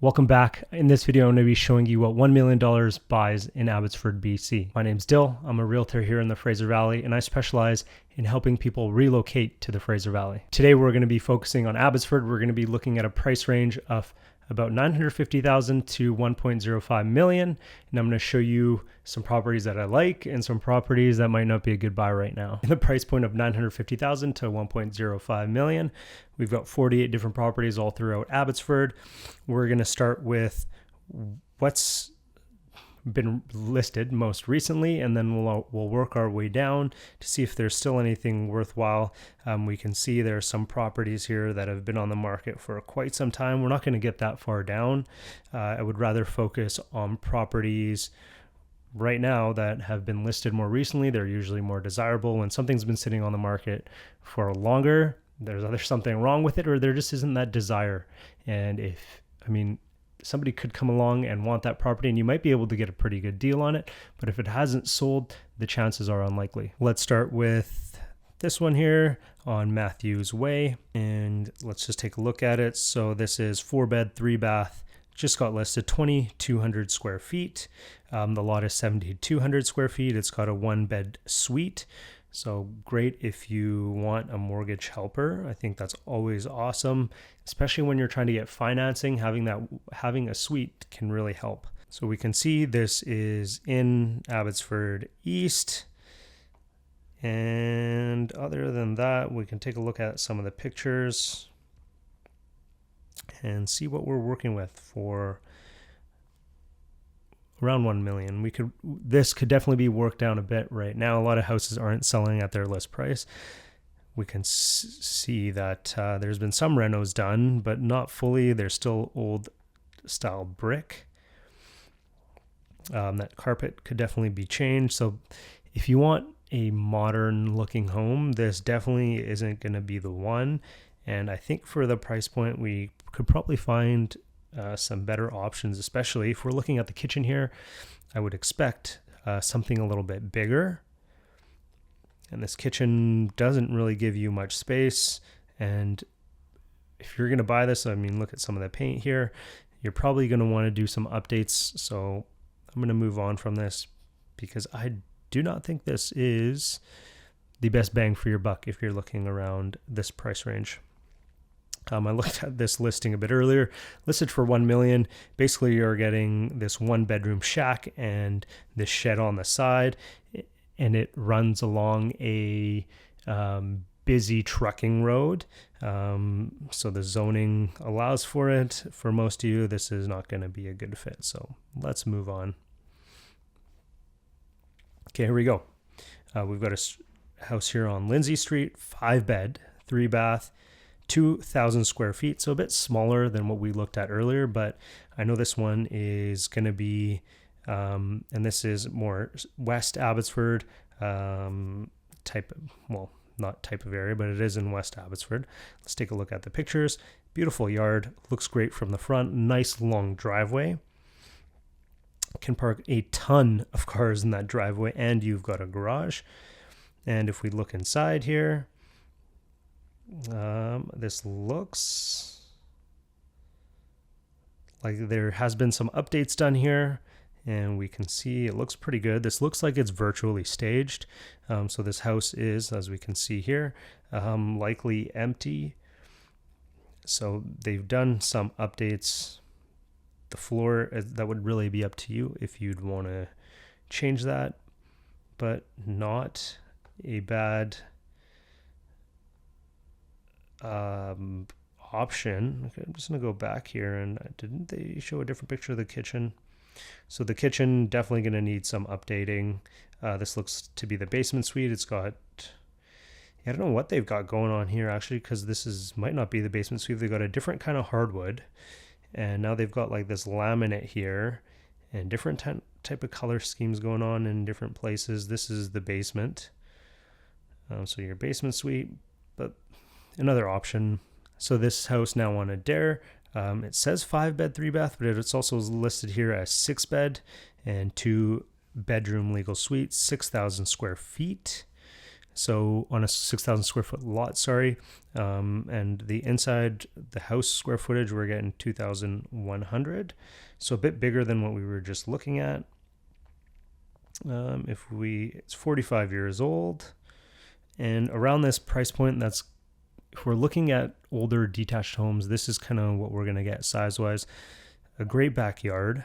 Welcome back. In this video, I'm going to be showing you what $1 million buys in Abbotsford, BC. My name's Dill. I'm a realtor here in the Fraser Valley, and I specialize in helping people relocate to the Fraser Valley. Today, we're going to be focusing on Abbotsford. We're going to be looking at a price range of about $950,000 to $1.05 million. And I'm going to show you some properties that I like and some properties that might not be a good buy right now. In the price point of $950,000 to $1.05 million, we've got 48 different properties all throughout Abbotsford. We're going to start with what's been listed most recently, and then we'll work our way down to see if there's still anything worthwhile. We can see there are some properties here that have been on the market for quite some time. We're not going to get that far down. I would rather focus on properties right now that have been listed more recently. They're usually more desirable. When something's been sitting on the market for longer, there's either something wrong with it or there just isn't that desire. And somebody could come along and want that property, and you might be able to get a pretty good deal on it. But if it hasn't sold, the chances are unlikely. Let's start with this one here on Matthews Way, and let's just take a look at it. So this is 4-bed, 3-bath, just got listed 2,200 square feet. The lot is 7,200 square feet. It's got a 1-bed suite. So great if you want a mortgage helper. I think that's always awesome, especially when you're trying to get financing. Having a suite can really help. So we can see this is in Abbotsford East. And other than that, we can take a look at some of the pictures and see what we're working with for around 1 million. This could definitely be worked down a bit right now. A lot of houses aren't selling at their list price. We can see that there's been some renos done, but not fully. There's still old style brick. That carpet could definitely be changed. So if you want a modern looking home, this definitely isn't going to be the one. And I think for the price point, we could probably find some better options, especially if we're looking at the kitchen here. I would expect something a little bit bigger. And this kitchen doesn't really give you much space. And if you're going to buy this, look at some of the paint here. You're probably going to want to do some updates. So I'm going to move on from this because I do not think this is the best bang for your buck if you're looking around this price range. I looked at this listing a bit earlier, listed for 1 million. Basically, you're getting this 1-bedroom shack and this shed on the side, and it runs along a busy trucking road. So the zoning allows for it. For most of you, this is not going to be a good fit. So let's move on. Okay, here we go. We've got a house here on Lindsay Street, 5-bed, 3-bath. 2,000 square feet, so a bit smaller than what we looked at earlier, but I know this one is going to be, and this is more West Abbotsford not type of area, but it is in West Abbotsford. Let's take a look at the pictures. Beautiful yard, looks great from the front, nice long driveway. Can park a ton of cars in that driveway, and you've got a garage. And if we look inside here, this looks like there has been some updates done here, and we can see it looks pretty good. This looks like it's virtually staged. So this house is, as we can see here, likely empty. So they've done some updates. The floor, that would really be up to you if you'd want to change that, but not a bad option. Okay, I'm just gonna go back here, and didn't they show a different picture of the kitchen? So the kitchen definitely gonna need some updating. This looks to be the basement suite. It's got, I don't know what they've got going on here actually, because this might not be the basement suite. They've got a different kind of hardwood, and now they've got like this laminate here and different type of color schemes going on in different places. This is the basement. So your basement suite, but another option. So this house now on Adair, it says 5-bed, 3-bath, but it's also listed here as 6-bed and 2-bedroom legal suite, 6,000 square feet. So on a 6,000 square foot lot, and the inside, the house square footage, we're getting 2,100. So a bit bigger than what we were just looking at. It's 45 years old, and around this price point, if we're looking at older detached homes, this is kind of what we're going to get size-wise. A great backyard,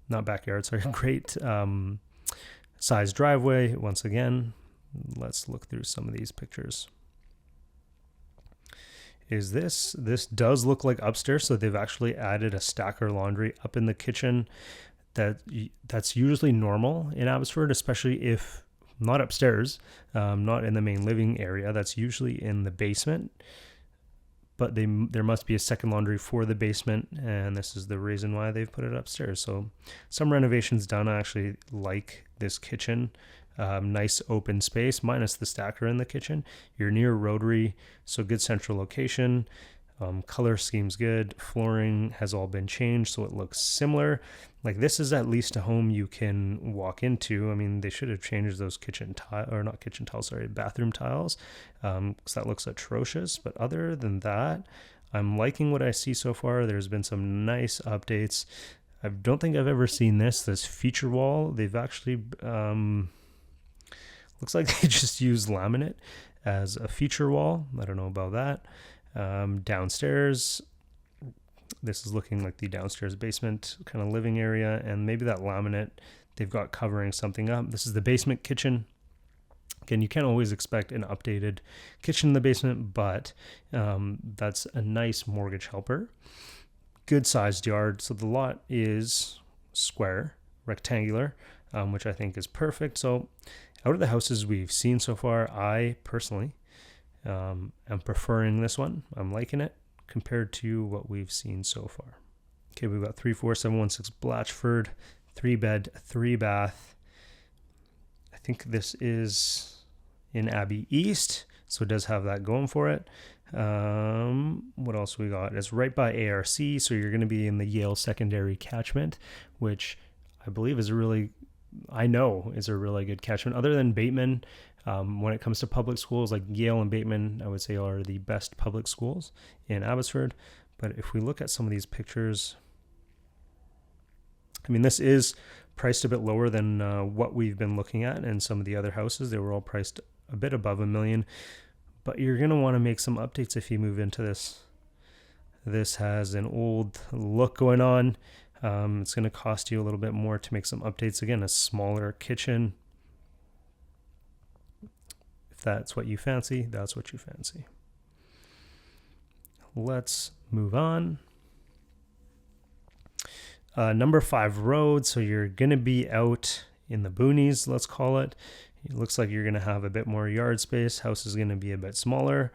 not backyard, sorry, great size driveway. Once again, let's look through some of these pictures. This does look like upstairs, so they've actually added a stacker laundry up in the kitchen. That's usually normal in Abbotsford, especially if not upstairs, not in the main living area. That's usually in the basement, but there must be a second laundry for the basement, and this is the reason why they've put it upstairs. So some renovations done. I actually like this kitchen. Nice open space, minus the stacker in the kitchen. You're near Rotary, so good central location. Color scheme's good. Flooring has all been changed, so it looks similar. Like, this is at least a home you can walk into. I mean, they should have changed those bathroom tiles, because that looks atrocious. But other than that, I'm liking what I see so far. There's been some nice updates. I don't think I've ever seen this feature wall. They've actually, looks like they just used laminate as a feature wall. I don't know about that. Downstairs, this is looking like the downstairs basement kind of living area, and maybe that laminate they've got covering something up. This is the basement kitchen. Again, you can't always expect an updated kitchen in the basement, but that's a nice mortgage helper. Good sized yard. So the lot is square, rectangular, which I think is perfect. So out of the houses we've seen so far, I personally I'm preferring this one. I'm liking it compared to what we've seen so far. Okay, we've got 34716 Blatchford, 3-bed, 3-bath. I think this is in Abbey East, so it does have that going for it. What else we got? It's right by ARC, so you're going to be in the Yale secondary catchment, which I believe is a really good catchment. Other than Bateman, when it comes to public schools, like Yale and Bateman, I would say are the best public schools in Abbotsford. But if we look at some of these pictures, I mean, this is priced a bit lower than what we've been looking at in some of the other houses. They were all priced a bit above $1 million, but you're going to want to make some updates if you move into this. This has an old look going on. It's going to cost you a little bit more to make some updates. Again, a smaller kitchen. If that's what you fancy, that's what you fancy. Let's move on. Number 5 road. So you're going to be out in the boonies, let's call it. It looks like you're going to have a bit more yard space. House is going to be a bit smaller.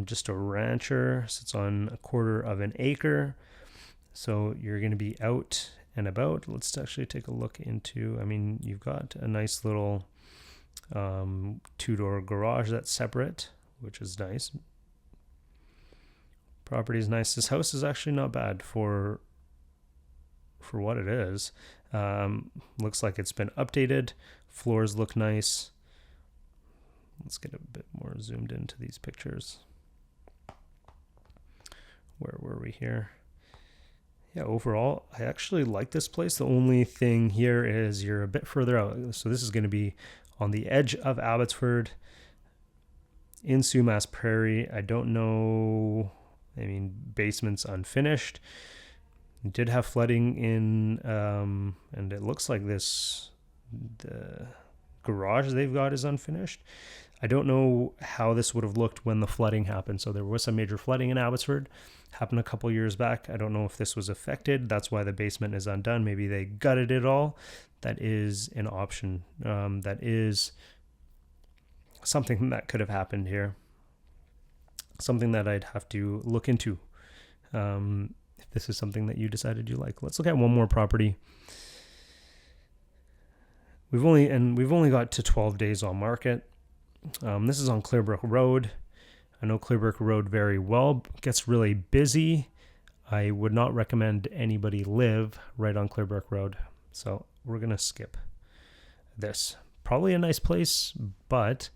Just a rancher. Sits on 1/4 of an acre. So you're going to be out and about. Let's actually take a look into, I mean, you've got a nice little 2-door garage that's separate, which is nice. Property is nice. This house is actually not bad for what it is. Looks like it's been updated. Floors look nice. Let's get a bit more zoomed into these pictures. Where were we here? Yeah, overall, I actually like this place. The only thing here is you're a bit further out. So this is going to be on the edge of Abbotsford in Sumas Prairie. I don't know. I mean, basement's unfinished. It did have flooding in, and it looks like the garage they've got is unfinished. I don't know how this would have looked when the flooding happened. So there was some major flooding in Abbotsford, happened a couple years back. I don't know if this was affected. That's why the basement is undone. Maybe they gutted it all. That is an option. That is something that could have happened here. Something that I'd have to look into. If this is something that you decided you like. Let's look at one more property. We've only got to 12 days on market. This is on Clearbrook Road. I know Clearbrook Road very well. It gets really busy. I would not recommend anybody live right on Clearbrook Road. So we're going to skip this. Probably a nice place, but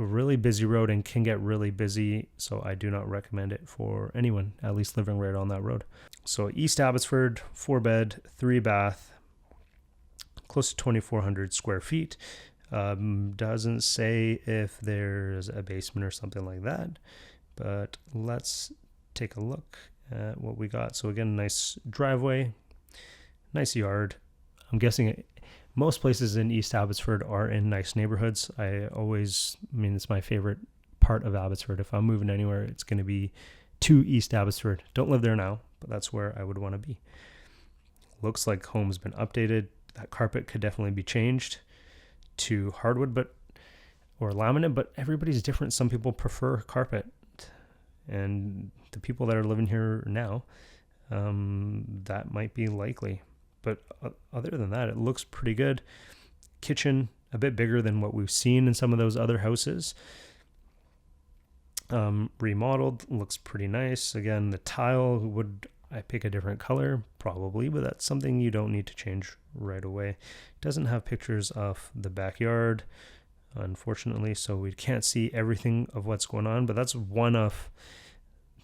a really busy road and can get really busy, so I do not recommend it for anyone, at least living right on that road. So East Abbotsford, 4-bed, 3-bath, close to 2,400 square feet. Doesn't say if there's a basement or something like that, but let's take a look at what we got. So again, nice driveway, nice yard. I'm guessing most places in East Abbotsford are in nice neighborhoods. I mean, it's my favorite part of Abbotsford. If I'm moving anywhere, it's going to be to East Abbotsford. Don't live there now, but that's where I would want to be. Looks like home's been updated. That carpet could definitely be changed to hardwood or laminate, but everybody's different. Some people prefer carpet, and the people that are living here now, that might be likely. But other than that, it looks pretty good. Kitchen a bit bigger than what we've seen in some of those other houses. Remodeled, looks pretty nice. Again, the tile, would I pick a different color? Probably, but that's something you don't need to change right away. Doesn't have pictures of the backyard, unfortunately, so we can't see everything of what's going on, but that's one of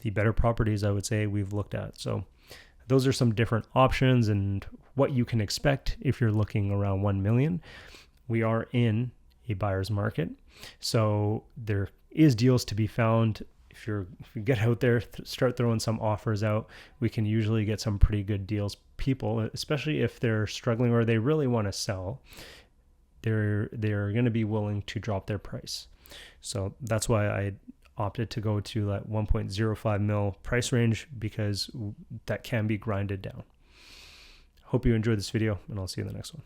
the better properties I would say we've looked at. So those are some different options and what you can expect if you're looking around 1 million. We are in a buyer's market, so there is deals to be found. If you get out there, start throwing some offers out, we can usually get some pretty good deals. People, especially if they're struggling or they really want to sell, they're going to be willing to drop their price. So that's why I opted to go to that 1.05 mil price range, because that can be grinded down. Hope you enjoyed this video, and I'll see you in the next one.